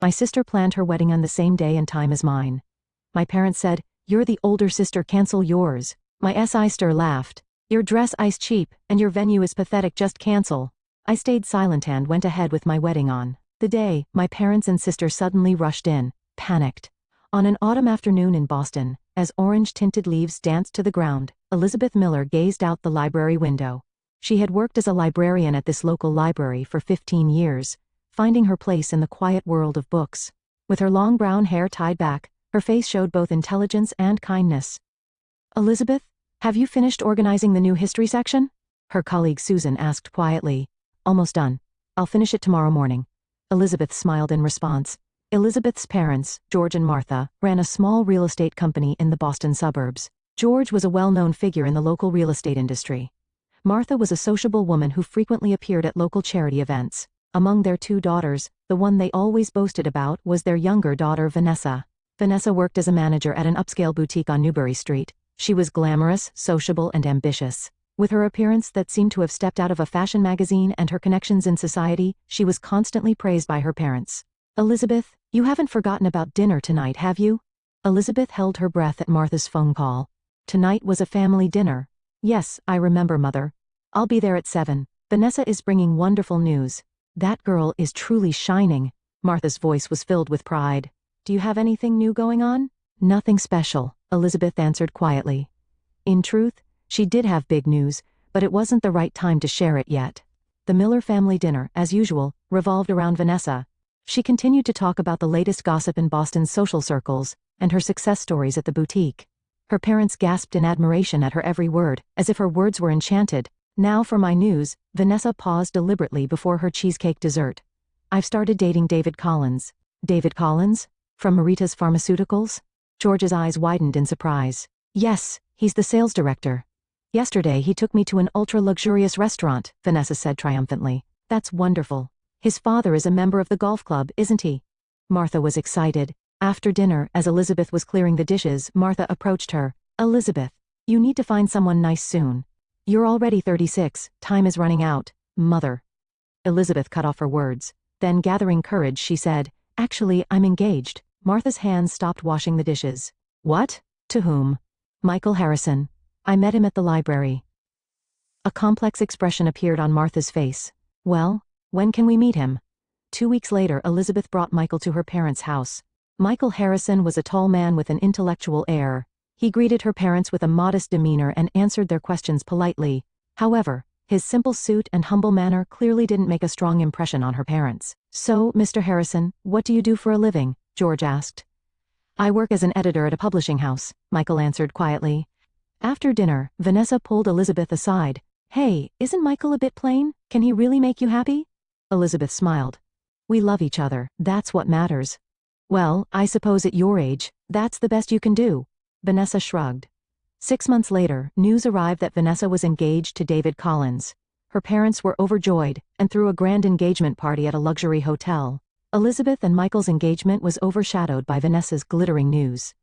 My sister planned her wedding on the same day and time as mine. My parents said, "You're the older sister, cancel yours." My sister laughed. "Your dress is cheap, and your venue is pathetic, just cancel." I stayed silent and went ahead with my wedding on the day. My parents and sister suddenly rushed in, panicked. On an autumn afternoon in Boston, as orange-tinted leaves danced to the ground, Elizabeth Miller gazed out the library window. She had worked as a librarian at this local library for 15 years, finding her place in the quiet world of books. With her long brown hair tied back, her face showed both intelligence and kindness. "Elizabeth, have you finished organizing the new history section?" her colleague Susan asked quietly. "Almost done. I'll finish it tomorrow morning." Elizabeth smiled in response. Elizabeth's parents, George and Martha, ran a small real estate company in the Boston suburbs. George was a well-known figure in the local real estate industry. Martha was a sociable woman who frequently appeared at local charity events. Among their two daughters, the one they always boasted about was their younger daughter Vanessa. Vanessa worked as a manager at an upscale boutique on Newbury Street. She was glamorous, sociable, and ambitious. With her appearance that seemed to have stepped out of a fashion magazine and her connections in society, she was constantly praised by her parents. "Elizabeth, you haven't forgotten about dinner tonight, have you?" Elizabeth held her breath at Martha's phone call. "Tonight was a family dinner." "Yes, I remember, Mother. I'll be there at 7. Vanessa is bringing wonderful news. That girl is truly shining." Martha's voice was filled with pride. "Do you have anything new going on?" "Nothing special," Elizabeth answered quietly. In truth, she did have big news, but it wasn't the right time to share it yet. The Miller family dinner, as usual, revolved around Vanessa. She continued to talk about the latest gossip in Boston's social circles, and her success stories at the boutique. Her parents gasped in admiration at her every word, as if her words were enchanted. "Now for my news," Vanessa paused deliberately before her cheesecake dessert. "I've started dating David Collins." "David Collins? From Marita's Pharmaceuticals?" George's eyes widened in surprise. "Yes, he's the sales director. Yesterday he took me to an ultra-luxurious restaurant," Vanessa said triumphantly. "That's wonderful. His father is a member of the golf club, isn't he?" Martha was excited. After dinner, as Elizabeth was clearing the dishes, Martha approached her. "Elizabeth, you need to find someone nice soon. You're already 36, time is running out, Mother." Elizabeth cut off her words. Then, gathering courage, she said, "Actually, I'm engaged." Martha's hands stopped washing the dishes. "What? To whom?" "Michael Harrison. I met him at the library." A complex expression appeared on Martha's face. "Well, when can we meet him?" 2 weeks later, Elizabeth brought Michael to her parents' house. Michael Harrison was a tall man with an intellectual air. He greeted her parents with a modest demeanor and answered their questions politely. However, his simple suit and humble manner clearly didn't make a strong impression on her parents. "So, Mr. Harrison, what do you do for a living?" George asked. "I work as an editor at a publishing house," Michael answered quietly. After dinner, Vanessa pulled Elizabeth aside. "Hey, isn't Michael a bit plain? Can he really make you happy?" Elizabeth smiled. "We love each other, that's what matters." "Well, I suppose at your age, that's the best you can do." Vanessa shrugged. 6 months later, news arrived that Vanessa was engaged to David Collins. Her parents were overjoyed, and threw a grand engagement party at a luxury hotel. Elizabeth and Michael's engagement was overshadowed by Vanessa's glittering news.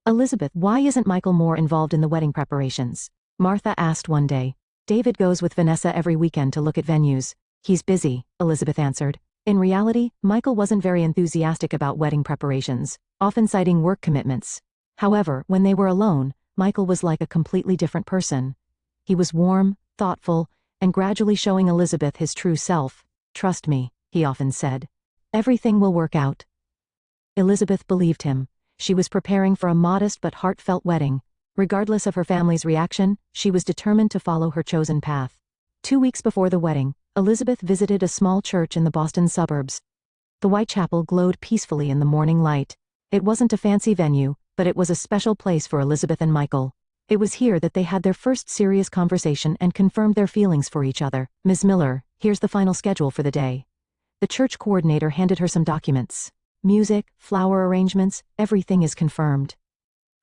"Elizabeth, why isn't Michael more involved in the wedding preparations?" Martha asked one day. "David goes with Vanessa every weekend to look at venues. He's busy," Elizabeth answered. In reality, Michael wasn't very enthusiastic about wedding preparations, often citing work commitments. However, when they were alone, Michael was like a completely different person. He was warm, thoughtful, and gradually showing Elizabeth his true self. "Trust me," he often said. "Everything will work out." Elizabeth believed him. She was preparing for a modest but heartfelt wedding. Regardless of her family's reaction, she was determined to follow her chosen path. 2 weeks before the wedding, Elizabeth visited a small church in the Boston suburbs. The white chapel glowed peacefully in the morning light. It wasn't a fancy venue, but it was a special place for Elizabeth and Michael. It was here that they had their first serious conversation and confirmed their feelings for each other. "Ms. Miller, here's the final schedule for the day." The church coordinator handed her some documents. "Music, flower arrangements, everything is confirmed."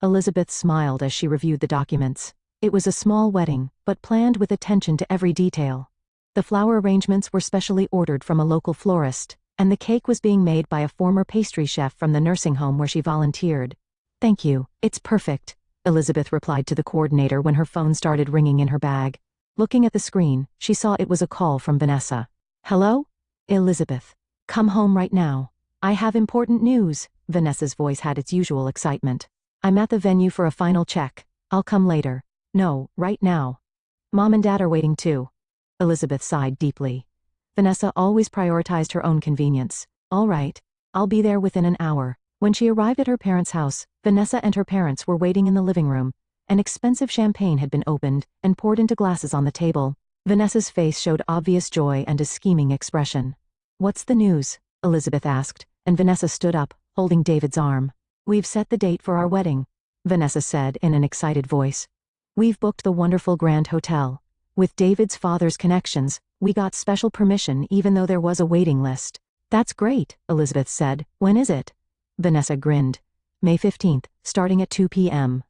Elizabeth smiled as she reviewed the documents. It was a small wedding, but planned with attention to every detail. The flower arrangements were specially ordered from a local florist, and the cake was being made by a former pastry chef from the nursing home where she volunteered. "Thank you, it's perfect," Elizabeth replied to the coordinator when her phone started ringing in her bag. Looking at the screen, she saw it was a call from Vanessa. "Hello? Elizabeth. Come home right now." I have important news. Vanessa's voice had its usual excitement. I'm at the venue for a final check. I'll come later. No, right now. Mom and Dad are waiting too. Elizabeth sighed deeply. Vanessa always prioritized her own convenience. All right. I'll be there within an hour. When she arrived at her parents' house, Vanessa and her parents were waiting in the living room. An expensive champagne had been opened and poured into glasses on the table. Vanessa's face showed obvious joy and a scheming expression. What's the news? Elizabeth asked, and Vanessa stood up, holding David's arm. We've set the date for our wedding, Vanessa said in an excited voice. We've booked the wonderful Grand Hotel. With David's father's connections, we got special permission even though there was a waiting list. That's great, Elizabeth said. When is it? Vanessa grinned. May 15th, starting at 2 p.m.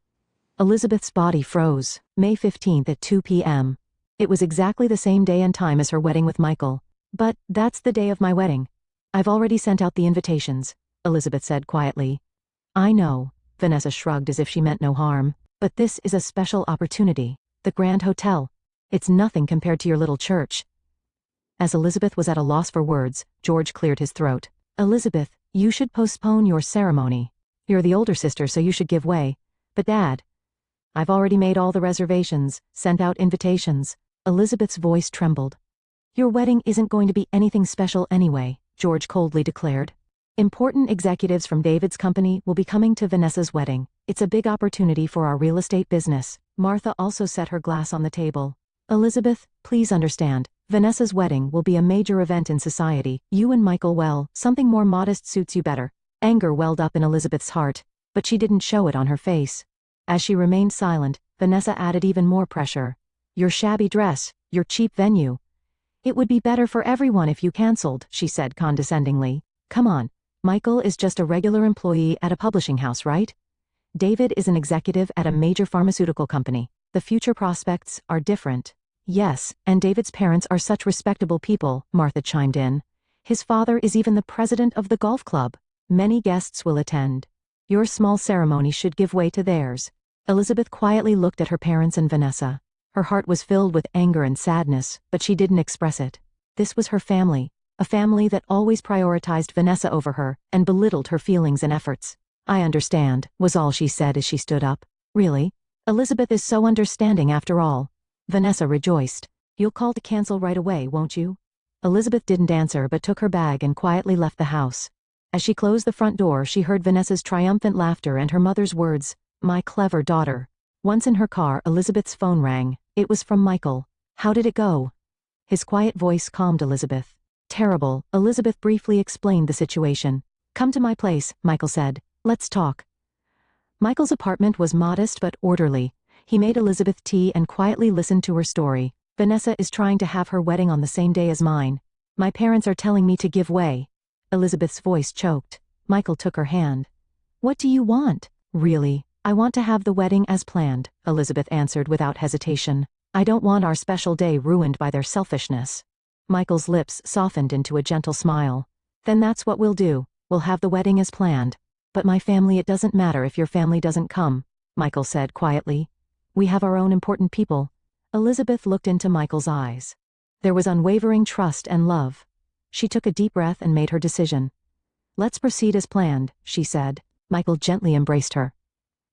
Elizabeth's body froze. May 15th at 2 p.m. It was exactly the same day and time as her wedding with Michael. But that's the day of my wedding. I've already sent out the invitations, Elizabeth said quietly. I know, Vanessa shrugged as if she meant no harm, but this is a special opportunity. The Grand Hotel. It's nothing compared to your little church. As Elizabeth was at a loss for words, George cleared his throat. Elizabeth, you should postpone your ceremony. You're the older sister, so you should give way. But Dad, I've already made all the reservations, sent out invitations. Elizabeth's voice trembled. Your wedding isn't going to be anything special anyway, George coldly declared. Important executives from David's company will be coming to Vanessa's wedding. It's a big opportunity for our real estate business. Martha also set her glass on the table. Elizabeth, please understand, Vanessa's wedding will be a major event in society. You and Michael, well, something more modest suits you better. Anger welled up in Elizabeth's heart, but she didn't show it on her face. As she remained silent, Vanessa added even more pressure. Your shabby dress, your cheap venue. It would be better for everyone if you cancelled, she said condescendingly. Come on, Michael is just a regular employee at a publishing house, right? David is an executive at a major pharmaceutical company. The future prospects are different. Yes, and David's parents are such respectable people, Martha chimed in. His father is even the president of the golf club. Many guests will attend. Your small ceremony should give way to theirs. Elizabeth quietly looked at her parents and Vanessa. Her heart was filled with anger and sadness, but she didn't express it. This was her family, a family that always prioritized Vanessa over her and belittled her feelings and efforts. I understand, was all she said as she stood up. Really? Elizabeth is so understanding after all. Vanessa rejoiced. You'll call to cancel right away, won't you? Elizabeth didn't answer but took her bag and quietly left the house. As she closed the front door, she heard Vanessa's triumphant laughter and her mother's words, "My clever daughter." Once in her car, Elizabeth's phone rang. It was from Michael. How did it go? His quiet voice calmed Elizabeth. Terrible. Elizabeth briefly explained the situation. Come to my place, Michael said. Let's talk. Michael's apartment was modest but orderly. He made Elizabeth tea and quietly listened to her story. Vanessa is trying to have her wedding on the same day as mine. My parents are telling me to give way. Elizabeth's voice choked. Michael took her hand. What do you want? Really? I want to have the wedding as planned, Elizabeth answered without hesitation. I don't want our special day ruined by their selfishness. Michael's lips softened into a gentle smile. Then that's what we'll do. We'll have the wedding as planned. But my family, it doesn't matter if your family doesn't come, Michael said quietly. We have our own important people. Elizabeth looked into Michael's eyes. There was unwavering trust and love. She took a deep breath and made her decision. Let's proceed as planned, she said. Michael gently embraced her.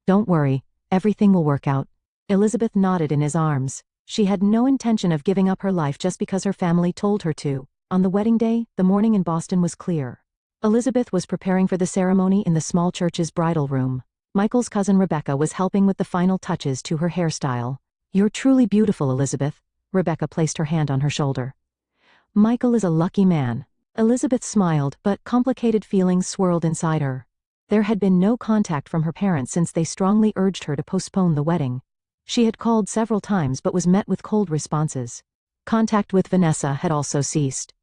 Don't worry, everything will work out. Elizabeth nodded in his arms. She had no intention of giving up her life just because her family told her to. On the wedding day, the morning in Boston was clear. Elizabeth was preparing for the ceremony in the small church's bridal room. Michael's cousin Rebecca was helping with the final touches to her hairstyle. You're truly beautiful, Elizabeth. Rebecca placed her hand on her shoulder. Michael is a lucky man. Elizabeth smiled, but complicated feelings swirled inside her. There had been no contact from her parents since they strongly urged her to postpone the wedding. She had called several times but was met with cold responses. Contact with Vanessa had also ceased.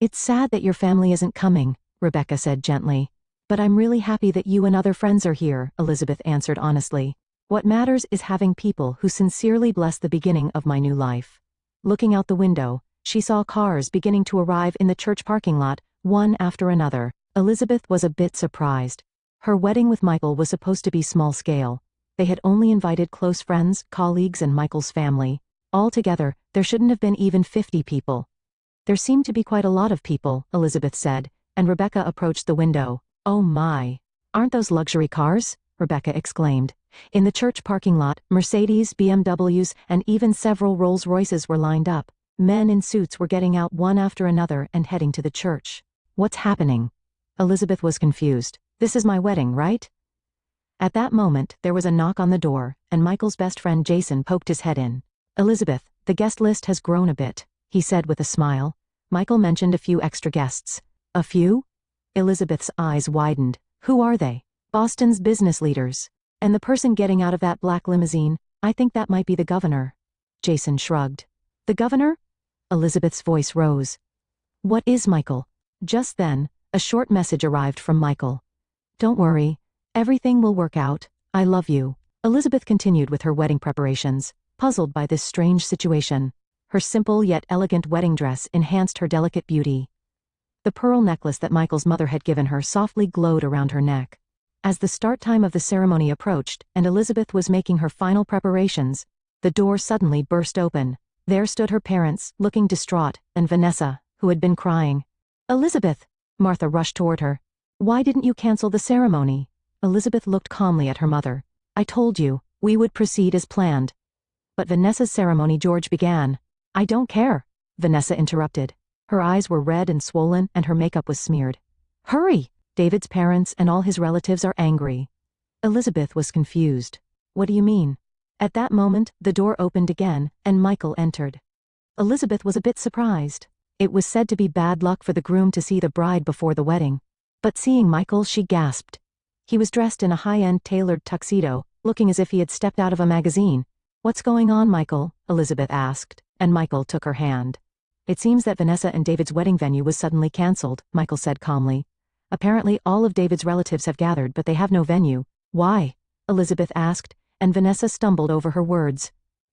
It's sad that your family isn't coming, Rebecca said gently. But I'm really happy that you and other friends are here, Elizabeth answered honestly. What matters is having people who sincerely bless the beginning of my new life. Looking out the window, she saw cars beginning to arrive in the church parking lot, one after another. Elizabeth was a bit surprised. Her wedding with Michael was supposed to be small scale. They had only invited close friends, colleagues, and Michael's family. Altogether, there shouldn't have been even 50 people. There seemed to be quite a lot of people, Elizabeth said, and Rebecca approached the window. "Oh my! Aren't those luxury cars?" Rebecca exclaimed. In the church parking lot, Mercedes, BMWs, and even several Rolls-Royces were lined up. Men in suits were getting out one after another and heading to the church. "What's happening?" Elizabeth was confused. "This is my wedding, right?" At that moment, there was a knock on the door, and Michael's best friend Jason poked his head in. "Elizabeth, the guest list has grown a bit," he said with a smile. Michael mentioned a few extra guests. "A few?" Elizabeth's eyes widened. "Who are they?" "Boston's business leaders. And the person getting out of that black limousine, I think that might be the governor." Jason shrugged. "The governor?" Elizabeth's voice rose. "What is Michael?" Just then, a short message arrived from Michael. "Don't worry. Everything will work out. I love you." Elizabeth continued with her wedding preparations, puzzled by this strange situation. Her simple yet elegant wedding dress enhanced her delicate beauty. The pearl necklace that Michael's mother had given her softly glowed around her neck. As the start time of the ceremony approached, and Elizabeth was making her final preparations, the door suddenly burst open. There stood her parents, looking distraught, and Vanessa, who had been crying. "Elizabeth!" Martha rushed toward her. "Why didn't you cancel the ceremony?" Elizabeth looked calmly at her mother. "I told you, we would proceed as planned." "But Vanessa's ceremony," George began. "I don't care," Vanessa interrupted. Her eyes were red and swollen, and her makeup was smeared. "Hurry! David's parents and all his relatives are angry." Elizabeth was confused. "What do you mean?" At that moment, the door opened again, and Michael entered. Elizabeth was a bit surprised. It was said to be bad luck for the groom to see the bride before the wedding. But seeing Michael, she gasped. He was dressed in a high-end tailored tuxedo, looking as if he had stepped out of a magazine. "What's going on, Michael?" Elizabeth asked, and Michael took her hand. "It seems that Vanessa and David's wedding venue was suddenly cancelled," Michael said calmly. "Apparently all of David's relatives have gathered, but they have no venue." "Why?" Elizabeth asked, and Vanessa stumbled over her words.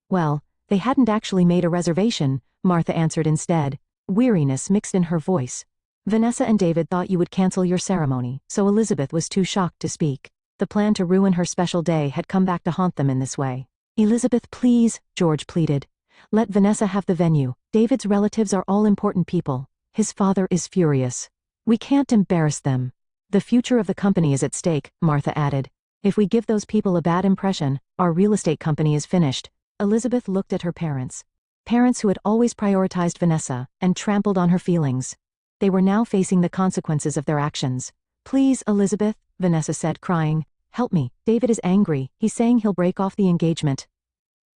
"Well, they hadn't actually made a reservation," Martha answered instead, weariness mixed in her voice. "Vanessa and David thought you would cancel your ceremony, so Elizabeth was too shocked to speak. The plan to ruin her special day had come back to haunt them in this way." "Elizabeth, please," George pleaded. "Let Vanessa have the venue. David's relatives are all important people. His father is furious. We can't embarrass them." "The future of the company is at stake," Martha added. "If we give those people a bad impression, our real estate company is finished." Elizabeth looked at her parents. Parents who had always prioritized Vanessa and trampled on her feelings. They were now facing the consequences of their actions. "Please, Elizabeth," Vanessa said, crying. "Help me. David is angry. He's saying he'll break off the engagement."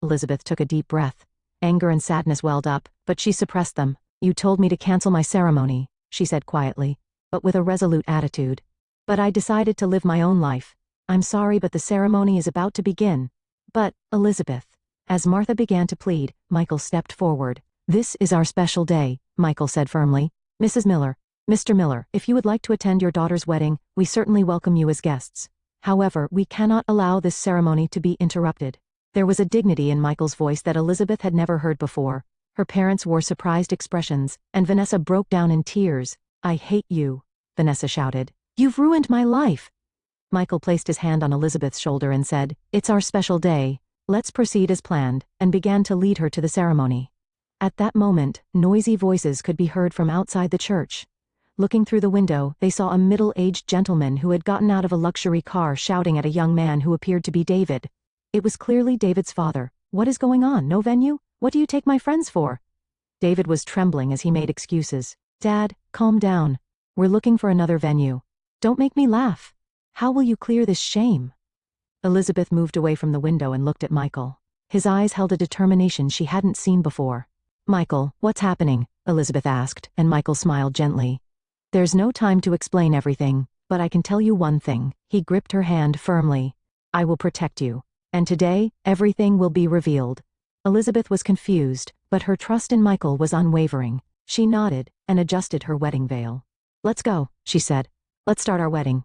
Elizabeth took a deep breath. Anger and sadness welled up, but she suppressed them. "You told me to cancel my ceremony," she said quietly, but with a resolute attitude. "But I decided to live my own life. I'm sorry, but the ceremony is about to begin." "But, Elizabeth." As Martha began to plead, Michael stepped forward. "This is our special day," Michael said firmly. "Mrs. Miller, Mr. Miller, if you would like to attend your daughter's wedding, we certainly welcome you as guests. However, we cannot allow this ceremony to be interrupted." There was a dignity in Michael's voice that Elizabeth had never heard before. Her parents wore surprised expressions, and Vanessa broke down in tears. "I hate you," Vanessa shouted. "You've ruined my life." Michael placed his hand on Elizabeth's shoulder and said, "It's our special day. Let's proceed as planned," and began to lead her to the ceremony. At that moment, noisy voices could be heard from outside the church. Looking through the window, they saw a middle-aged gentleman who had gotten out of a luxury car shouting at a young man who appeared to be David. It was clearly David's father. "What is going on? No venue? What do you take my friends for?" David was trembling as he made excuses. "Dad, calm down. We're looking for another venue. Don't make me laugh. How will you clear this shame?" Elizabeth moved away from the window and looked at Michael. His eyes held a determination she hadn't seen before. "Michael, what's happening?" Elizabeth asked, and Michael smiled gently. "There's no time to explain everything, but I can tell you one thing." He gripped her hand firmly. "I will protect you. And today, everything will be revealed." Elizabeth was confused, but her trust in Michael was unwavering. She nodded and adjusted her wedding veil. "Let's go," she said. "Let's start our wedding."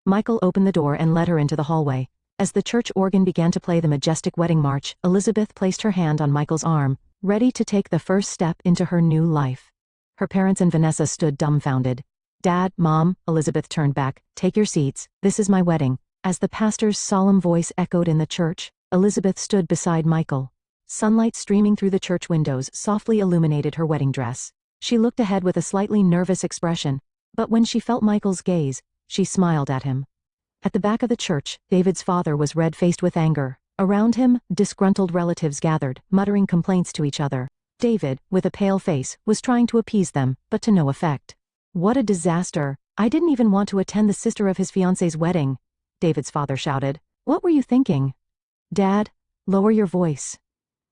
Michael opened the door and led her into the hallway. As the church organ began to play the majestic wedding march, Elizabeth placed her hand on Michael's arm, ready to take the first step into her new life. Her parents and Vanessa stood dumbfounded. "Dad, Mom," Elizabeth turned back, "take your seats. This is my wedding." As the pastor's solemn voice echoed in the church, Elizabeth stood beside Michael. Sunlight streaming through the church windows softly illuminated her wedding dress. She looked ahead with a slightly nervous expression. But when she felt Michael's gaze, she smiled at him. At the back of the church, David's father was red-faced with anger. Around him, disgruntled relatives gathered, muttering complaints to each other. David, with a pale face, was trying to appease them, but to no effect. "What a disaster! I didn't even want to attend the sister of his fiancée's wedding," David's father shouted. "What were you thinking?" "Dad, lower your voice,"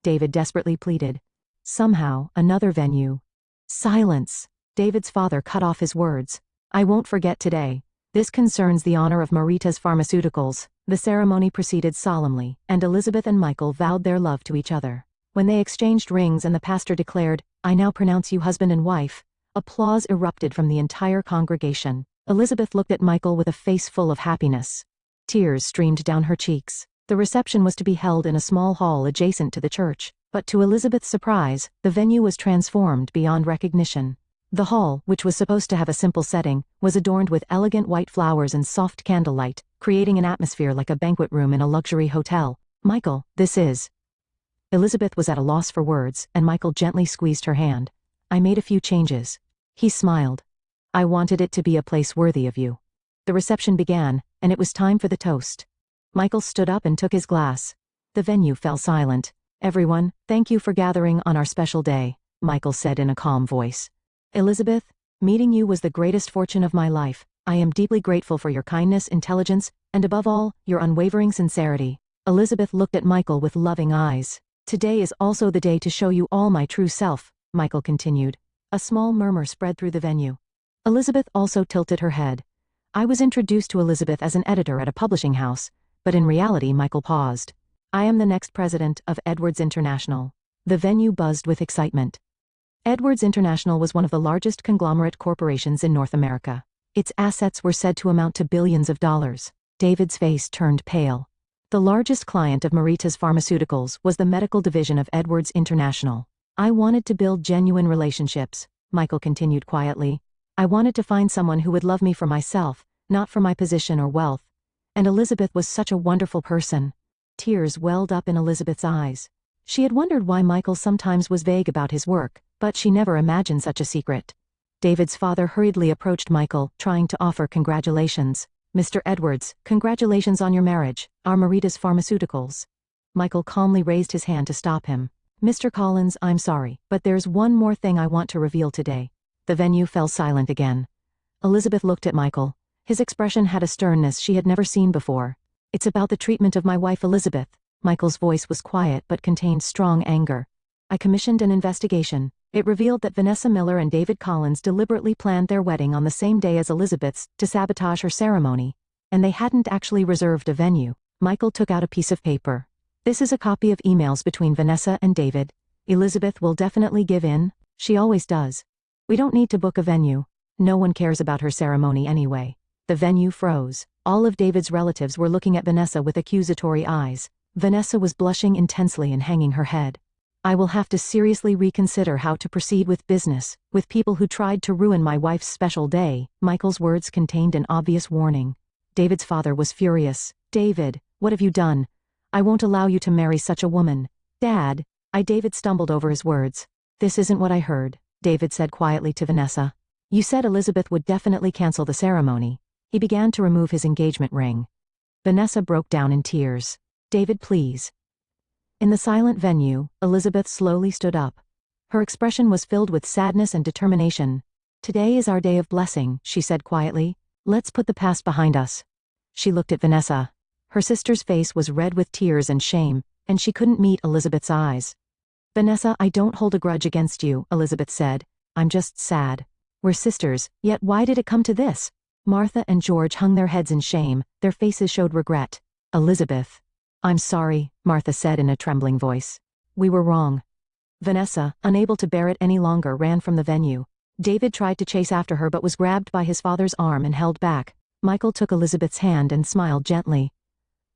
David desperately pleaded. Somehow, another venue. "Silence!" David's father cut off his words. "I won't forget today. This concerns the honor of Marita's Pharmaceuticals." The ceremony proceeded solemnly, and Elizabeth and Michael vowed their love to each other. When they exchanged rings and the pastor declared, "I now pronounce you husband and wife," applause erupted from the entire congregation. Elizabeth looked at Michael with a face full of happiness. Tears streamed down her cheeks. The reception was to be held in a small hall adjacent to the church, but to Elizabeth's surprise, the venue was transformed beyond recognition. The hall, which was supposed to have a simple setting, was adorned with elegant white flowers and soft candlelight, creating an atmosphere like a banquet room in a luxury hotel. "Michael, this is..." Elizabeth was at a loss for words, and Michael gently squeezed her hand. "I made a few changes." He smiled. "I wanted it to be a place worthy of you." The reception began, and it was time for the toast. Michael stood up and took his glass. The venue fell silent. "Everyone, thank you for gathering on our special day," Michael said in a calm voice. "Elizabeth, meeting you was the greatest fortune of my life. I am deeply grateful for your kindness, intelligence, and above all, your unwavering sincerity." Elizabeth looked at Michael with loving eyes. "Today is also the day to show you all my true self," Michael continued. A small murmur spread through the venue. Elizabeth also tilted her head. "I was introduced to Elizabeth as an editor at a publishing house, but in reality," Michael paused. "I am the next president of Edwards International." The venue buzzed with excitement. Edwards International was one of the largest conglomerate corporations in North America. Its assets were said to amount to billions of dollars. David's face turned pale. The largest client of Marita's Pharmaceuticals was the medical division of Edwards International. "I wanted to build genuine relationships," Michael continued quietly. "I wanted to find someone who would love me for myself, not for my position or wealth. And Elizabeth was such a wonderful person." Tears welled up in Elizabeth's eyes. She had wondered why Michael sometimes was vague about his work, but she never imagined such a secret. David's father hurriedly approached Michael, trying to offer congratulations. "Mr. Edwards, congratulations on your marriage, our Marita's Pharmaceuticals." Michael calmly raised his hand to stop him. "Mr. Collins, I'm sorry, but there's one more thing I want to reveal today." The venue fell silent again. Elizabeth looked at Michael. His expression had a sternness she had never seen before. "It's about the treatment of my wife Elizabeth." Michael's voice was quiet but contained strong anger. "I commissioned an investigation. It revealed that Vanessa Miller and David Collins deliberately planned their wedding on the same day as Elizabeth's to sabotage her ceremony, and they hadn't actually reserved a venue." Michael took out a piece of paper. "This is a copy of emails between Vanessa and David. Elizabeth will definitely give in. She always does. We don't need to book a venue. No one cares about her ceremony anyway." The venue froze. All of David's relatives were looking at Vanessa with accusatory eyes. Vanessa was blushing intensely and hanging her head. "I will have to seriously reconsider how to proceed with business, with people who tried to ruin my wife's special day." Michael's words contained an obvious warning. David's father was furious. "David, what have you done? I won't allow you to marry such a woman." "Dad," David stumbled over his words. "This isn't what I heard," David said quietly to Vanessa. "You said Elizabeth would definitely cancel the ceremony." He began to remove his engagement ring. Vanessa broke down in tears. "David, please." In the silent venue, Elizabeth slowly stood up. Her expression was filled with sadness and determination. "Today is our day of blessing," she said quietly. "Let's put the past behind us." She looked at Vanessa. Her sister's face was red with tears and shame, and she couldn't meet Elizabeth's eyes. "Vanessa, I don't hold a grudge against you," Elizabeth said. "I'm just sad. We're sisters, yet why did it come to this?" Martha and George hung their heads in shame, their faces showed regret. "Elizabeth." "I'm sorry," Martha said in a trembling voice. "We were wrong." Vanessa, unable to bear it any longer, ran from the venue. David tried to chase after her but was grabbed by his father's arm and held back. Michael took Elizabeth's hand and smiled gently.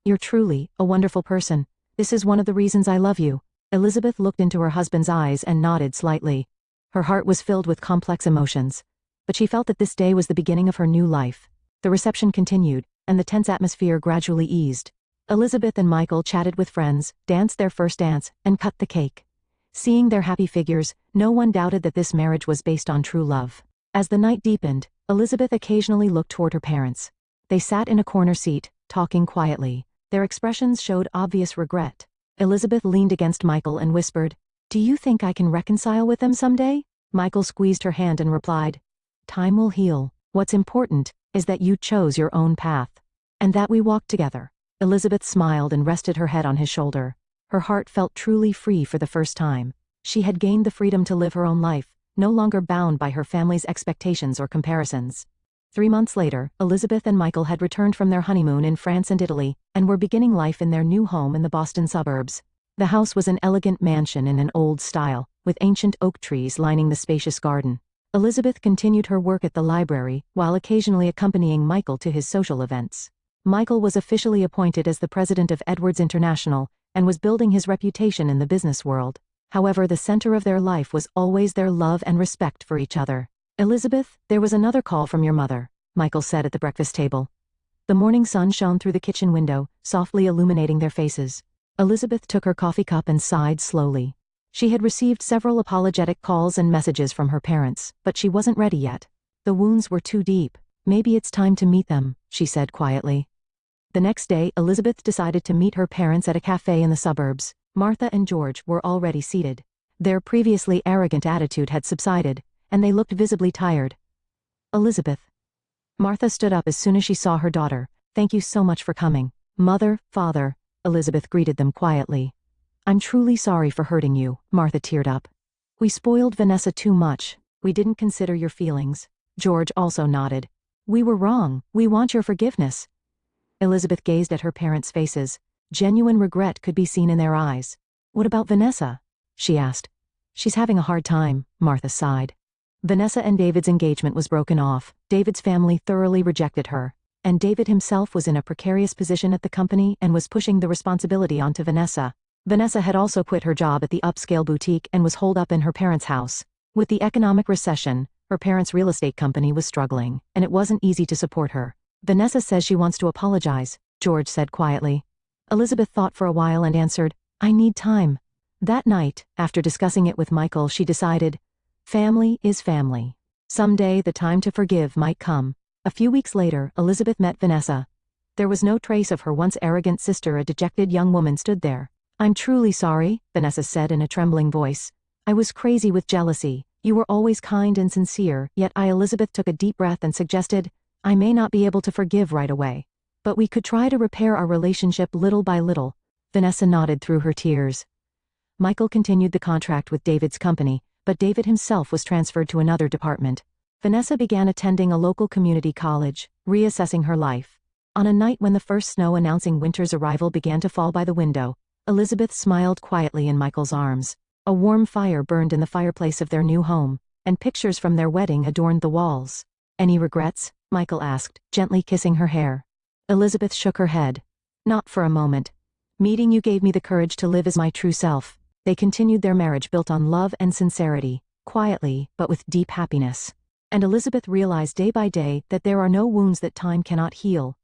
"You're truly a wonderful person. This is one of the reasons I love you." Elizabeth looked into her husband's eyes and nodded slightly. Her heart was filled with complex emotions, but she felt that this day was the beginning of her new life. The reception continued, and the tense atmosphere gradually eased. Elizabeth and Michael chatted with friends, danced their first dance, and cut the cake. Seeing their happy figures, no one doubted that this marriage was based on true love. As the night deepened, Elizabeth occasionally looked toward her parents. They sat in a corner seat, talking quietly. Their expressions showed obvious regret. Elizabeth leaned against Michael and whispered, "Do you think I can reconcile with them someday?" Michael squeezed her hand and replied, "Time will heal. What's important is that you chose your own path. And that we walked together." Elizabeth smiled and rested her head on his shoulder. Her heart felt truly free for the first time. She had gained the freedom to live her own life, no longer bound by her family's expectations or comparisons. 3 months later, Elizabeth and Michael had returned from their honeymoon in France and Italy, and were beginning life in their new home in the Boston suburbs. The house was an elegant mansion in an old style, with ancient oak trees lining the spacious garden. Elizabeth continued her work at the library, while occasionally accompanying Michael to his social events. Michael was officially appointed as the president of Edwards International, and was building his reputation in the business world. However, the center of their life was always their love and respect for each other. "Elizabeth, there was another call from your mother," Michael said at the breakfast table. The morning sun shone through the kitchen window, softly illuminating their faces. Elizabeth took her coffee cup and sighed slowly. She had received several apologetic calls and messages from her parents, but she wasn't ready yet. The wounds were too deep. "Maybe it's time to meet them," she said quietly. The next day, Elizabeth decided to meet her parents at a cafe in the suburbs. Martha and George were already seated. Their previously arrogant attitude had subsided, and they looked visibly tired. "Elizabeth." Martha stood up as soon as she saw her daughter. "Thank you so much for coming." "Mother, father," Elizabeth greeted them quietly. "I'm truly sorry for hurting you," Martha teared up. "We spoiled Vanessa too much. We didn't consider your feelings." George also nodded. "We were wrong. We want your forgiveness." Elizabeth gazed at her parents' faces. Genuine regret could be seen in their eyes. "What about Vanessa?" she asked. "She's having a hard time," Martha sighed. Vanessa and David's engagement was broken off. David's family thoroughly rejected her, and David himself was in a precarious position at the company and was pushing the responsibility onto Vanessa. Vanessa had also quit her job at the upscale boutique and was holed up in her parents' house. With the economic recession, her parents' real estate company was struggling, and it wasn't easy to support her. "Vanessa says she wants to apologize," George said quietly. Elizabeth thought for a while and answered, "I need time." That night, after discussing it with Michael, she decided, family is family. Someday the time to forgive might come. A few weeks later, Elizabeth met Vanessa. There was no trace of her once arrogant sister. A dejected young woman stood there. "I'm truly sorry," Vanessa said in a trembling voice. "I was crazy with jealousy. You were always kind and sincere, yet Elizabeth took a deep breath and suggested, "I may not be able to forgive right away, but we could try to repair our relationship little by little." Vanessa nodded through her tears. Michael continued the contract with David's company, but David himself was transferred to another department. Vanessa began attending a local community college, reassessing her life. On a night when the first snow announcing winter's arrival began to fall by the window, Elizabeth smiled quietly in Michael's arms. A warm fire burned in the fireplace of their new home, and pictures from their wedding adorned the walls. "Any regrets?" Michael asked, gently kissing her hair. Elizabeth shook her head. "Not for a moment. Meeting you gave me the courage to live as my true self." They continued their marriage built on love and sincerity, quietly but with deep happiness. And Elizabeth realized day by day that there are no wounds that time cannot heal,